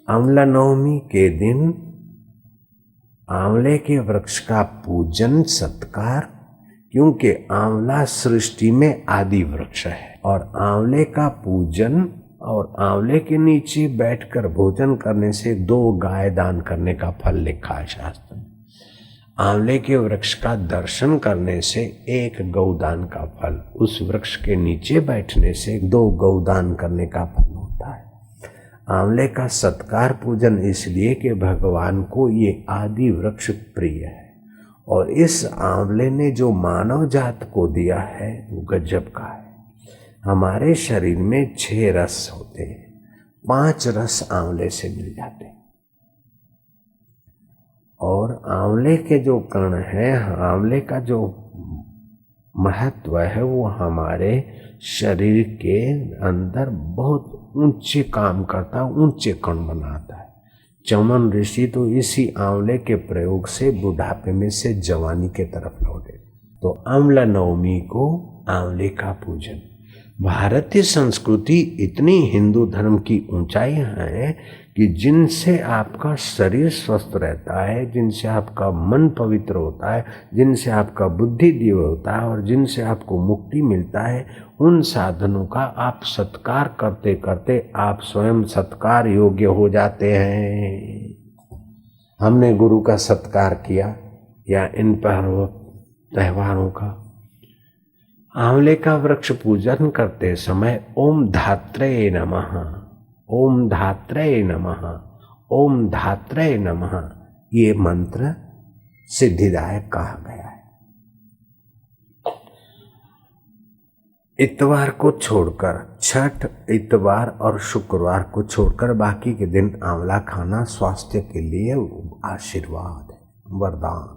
आंवला नवमी के दिन आंवले के वृक्ष का पूजन सत्कार, क्योंकि आंवला सृष्टि में आदि वृक्ष है और आंवले का पूजन और आंवले के नीचे बैठकर भोजन करने से 2 गाय दान करने का फल लिखा है शास्त्र में। आंवले के वृक्ष का दर्शन करने से 1 गौदान का फल, उस वृक्ष के नीचे बैठने से 2 गौदान करने का फल होता है। आंवले का सत्कार पूजन इसलिए कि भगवान को ये आदि वृक्ष प्रिय है और इस आंवले ने जो मानव जात को दिया है वो गजब का है। हमारे शरीर में 6 रस होते हैं, 5 रस आंवले से मिल जाते हैं और आंवले के जो कण है, आंवले का जो महत्व है वो हमारे शरीर के अंदर बहुत ऊंचे काम करता है, ऊंचे कण बनाता है। चमन ऋषि तो इसी आंवले के प्रयोग से बुढ़ापे में से जवानी के तरफ लौटे। तो आंवला नवमी को आंवले का पूजन। भारतीय संस्कृति इतनी हिंदू धर्म की ऊंचाई है कि जिनसे आपका शरीर स्वस्थ रहता है, जिनसे आपका मन पवित्र होता है, जिनसे आपका बुद्धि दिव्य होता है और जिनसे आपको मुक्ति मिलता है, उन साधनों का आप सत्कार करते करते आप स्वयं सत्कार योग्य हो जाते हैं। हमने गुरु का सत्कार किया या इन पर्व त्योहारों का। आंवले का वृक्ष पूजन करते समय ओम धात्रे नमः, ओम धात्रे नमः, ओम धात्रे नमः ये मंत्र सिद्धिदायक कहा गया है। इतवार को छोड़कर, छठ, इतवार और शुक्रवार को छोड़कर बाकी के दिन आंवला खाना स्वास्थ्य के लिए आशीर्वाद है, वरदान।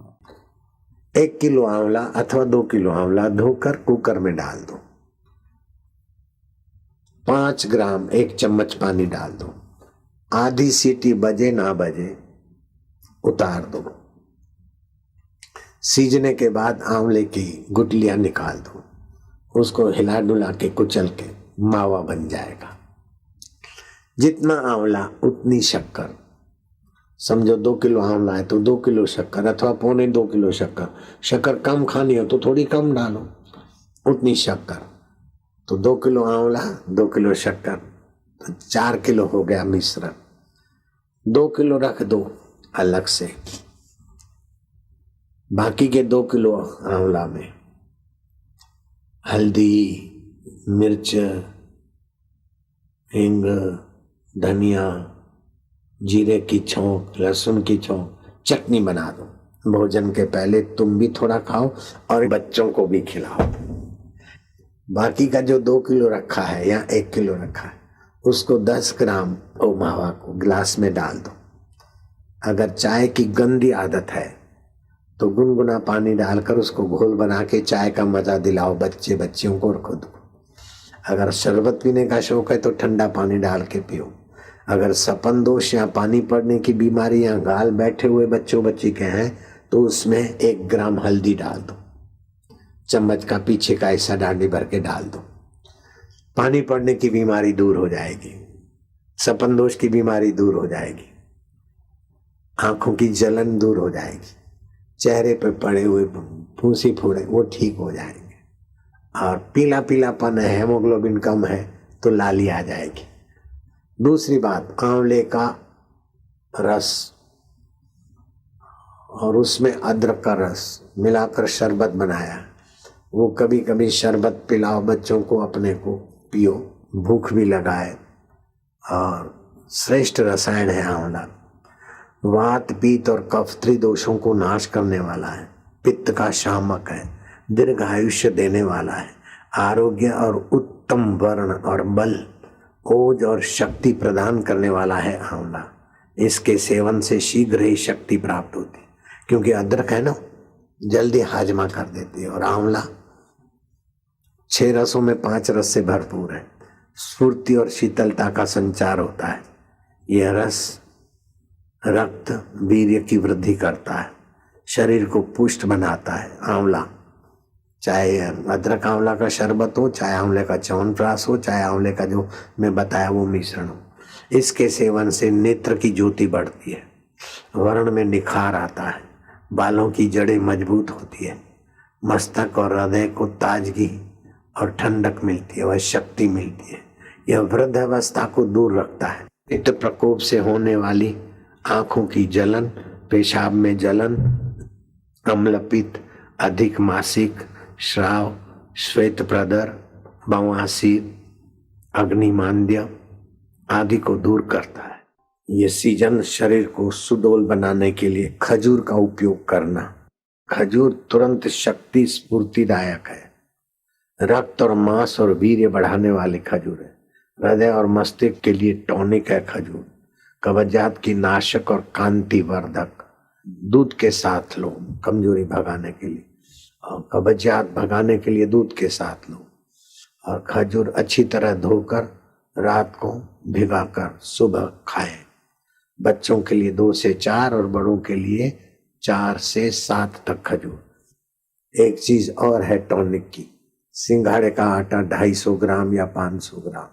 1 किलो आंवला अथवा 2 किलो आंवला धोकर कुकर में डाल दो, 5 ग्राम 1 चम्मच पानी डाल दो, आधी सीटी बजे ना बजे उतार दो। सीजने के बाद आंवले की गुठलियां निकाल दो, उसको हिला डुला के कुचल के मावा बन जाएगा। जितना आंवला उतनी शक्कर, समझो 2 किलो आंवला है तो 2 किलो शक्कर अथवा 1.25 किलो शक्कर। शक्कर कम खानी हो तो थोड़ी कम डालो, उतनी शक्कर। तो 2 किलो आंवला 2 किलो शक्कर तो 4 किलो हो गया मिश्रण। 2 किलो रख दो अलग से, बाकी के 2 किलो आंवला में हल्दी, मिर्च, हींग, धनिया, जीरे की छौंक, लहसुन की छौंक, चटनी बना दो। भोजन के पहले तुम भी थोड़ा खाओ और बच्चों को भी खिलाओ। बाकी का जो 2 किलो रखा है या 1 किलो रखा है उसको 10 ग्राम मावा को गिलास में डाल दो। अगर चाय की गंदी आदत है तो गुनगुना पानी डालकर उसको घोल बना के चाय का मजा दिलाओ बच्चे बच्चियों को और खुद को। अगर शरबत पीने का शौक है तो ठंडा पानी डाल के पियो। अगर सपन दोष या पानी पड़ने की बीमारी या गाल बैठे हुए बच्चों बच्ची के हैं तो उसमें 1 ग्राम हल्दी डाल दो, चम्मच का पीछे का हिस्सा डांडी भर के डाल दो। पानी पड़ने की बीमारी दूर हो जाएगी, सपन दोष की बीमारी दूर हो जाएगी, आंखों की जलन दूर हो जाएगी, चेहरे पे पड़े हुए फूंसी फोड़े वो ठीक हो जाएंगे, और पीला पीलापन है, हेमोग्लोबिन कम है तो लाली आ जाएगी। दूसरी बात, आंवले का रस और उसमें अदरक का रस मिलाकर शरबत बनाया, वो कभी कभी शरबत पिलाओ बच्चों को, अपने को पियो, भूख भी लगाए। और श्रेष्ठ रसायन है आंवला। वात, पित्त और कफ त्रिदोषों को नाश करने वाला है, पित्त का शामक है, दीर्घ आयुष्य देने वाला है, आरोग्य और उत्तम वर्ण और बल, ओज और शक्ति प्रदान करने वाला है आंवला। इसके सेवन से शीघ्र ही शक्ति प्राप्त होती है, क्योंकि अदरक है ना जल्दी हाजमा कर देती है और आंवला 6 रसों में 5 रस से भरपूर है। स्फूर्ति और शीतलता का संचार होता है। यह रस रक्त वीर्य की वृद्धि करता है, शरीर को पुष्ट बनाता है। आंवला, चाहे अदरक आंवला का शरबत हो, चाहे आंवले का च्यवनप्राश हो, चाहे आंवले का जो मैं बताया वो मिश्रण हो, इसके सेवन से नेत्र की ज्योति बढ़ती है, वर्ण में निखार आता है, बालों की जड़ें मजबूत होती है, मस्तक और हृदय को ताजगी और ठंडक मिलती है, वह शक्ति मिलती है। यह वृद्धावस्था को दूर रखता है। पित्त प्रकोप से होने वाली आंखों की जलन, पेशाब में जलन, अम्लपित्त, अधिक मासिक श्राव, श्वेत प्रदर, बवासीर, अग्निमांद्य आदि को दूर करता है। ये सीजन शरीर को सुडौल बनाने के लिए खजूर का उपयोग करना। खजूर तुरंत शक्ति स्फूर्तिदायक है, रक्त और मांस और वीर्य बढ़ाने वाली खजूर है। हृदय और मस्तिष्क के लिए टॉनिक है खजूर। कब्जियत की नाशक और कांति वर्धक। दूध के साथ लो कमजोरी भगाने के लिए, और कब्जियत भगाने के लिए दूध के साथ लो। और खजूर अच्छी तरह धोकर रात को भिगाकर सुबह खाएं। बच्चों के लिए 2 से 4 और बड़ों के लिए 4 से 7 तक खजूर। एक चीज और है टॉनिक की, सिंघाड़े का आटा 250 ग्राम या 500 ग्राम,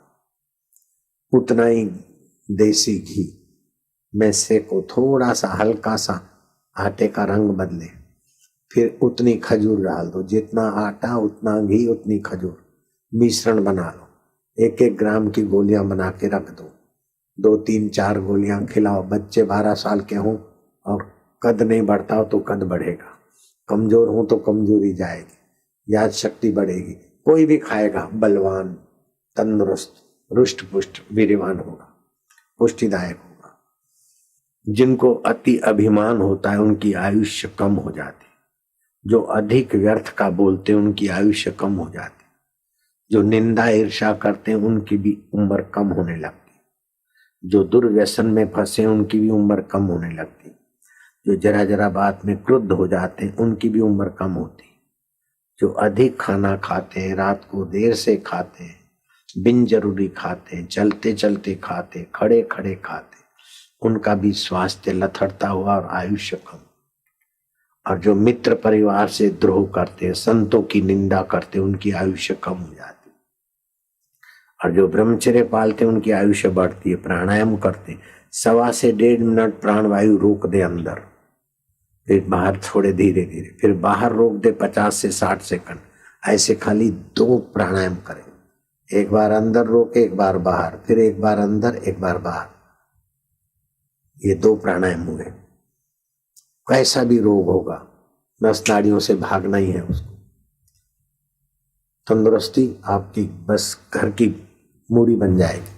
उतना ही देसी घी में सेको, थोड़ा सा हल्का सा आटे का रंग बदले, फिर उतनी खजूर डाल दो, जितना आटा उतना घी उतनी खजूर, मिश्रण बना लो। 1-1 ग्राम की गोलियां बना के रख दो, 2-3-4 गोलियां खिलाओ। बच्चे 12 साल के हों और कद नहीं बढ़ता हो तो कद बढ़ेगा, कमजोर हो तो कमजोरी जाएगी, याद शक्ति बढ़ेगी। कोई भी खाएगा बलवान, तंदुरुस्त, रुष्ट पुष्ट, वीर्यवान होगा, पुष्टिदायक होगा। जिनको अति अभिमान होता है उनकी आयुष्य कम हो जाती, जो अधिक व्यर्थ का बोलते हैं उनकी आयुष्य कम हो जाती, जो निंदा ईर्ष्या करते हैं उनकी भी उम्र कम होने लगती, जो दुर्व्यसन में फंसे उनकी भी उम्र कम होने लगती, जो जरा जरा बात में क्रुद्ध हो जाते हैं उनकी भी उम्र कम होती, जो अधिक खाना खाते हैं, रात को देर से खाते हैं, बिन जरूरी खाते हैं, चलते चलते खाते, खड़े खड़े खाते, उनका भी स्वास्थ्य लथड़ता हुआ और आयुष्य कम। और जो मित्र परिवार से द्रोह करते हैं, संतों की निंदा करते, उनकी आयुष्य कम हो जाती। और जो ब्रह्मचर्य पालते उनकी आयुष्य बढ़ती है। प्राणायाम करते 1.25 से 1.5 मिनट प्राणवायु रोक दे अंदर, फिर बाहर छोड़े धीरे धीरे, फिर बाहर रोक दे 50 से 60 सेकंड। ऐसे खाली 2 प्राणायाम करें, एक बार अंदर रोके, एक बार बाहर, फिर एक बार अंदर, एक बार बाहर। ये 2 प्राणायाम हुए। कैसा भी रोग होगा, नस नाड़ियों से भागना ही है उसको। तंदुरुस्ती आपकी बस घर की मूड़ी बन जाएगी।